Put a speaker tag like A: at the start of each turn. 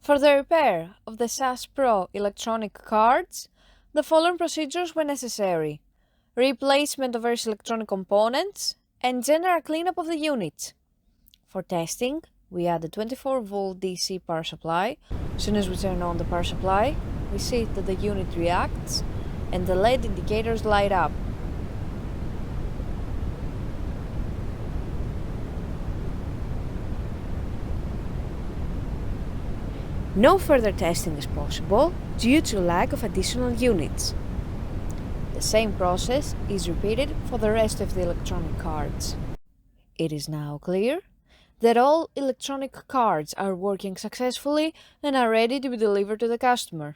A: For the repair of the SSAS Pro electronic cards, the following procedures were necessary: replacement of various electronic components and general cleanup of the unit. For testing, we add a 24-volt DC power supply. As soon as we turn on the power supply, we see that the unit reacts and the LED indicators light up. No further testing is possible due to lack of additional units. The same process is repeated for the rest of the electronic cards. It is now clear that all electronic cards are working successfully and are ready to be delivered to the customer.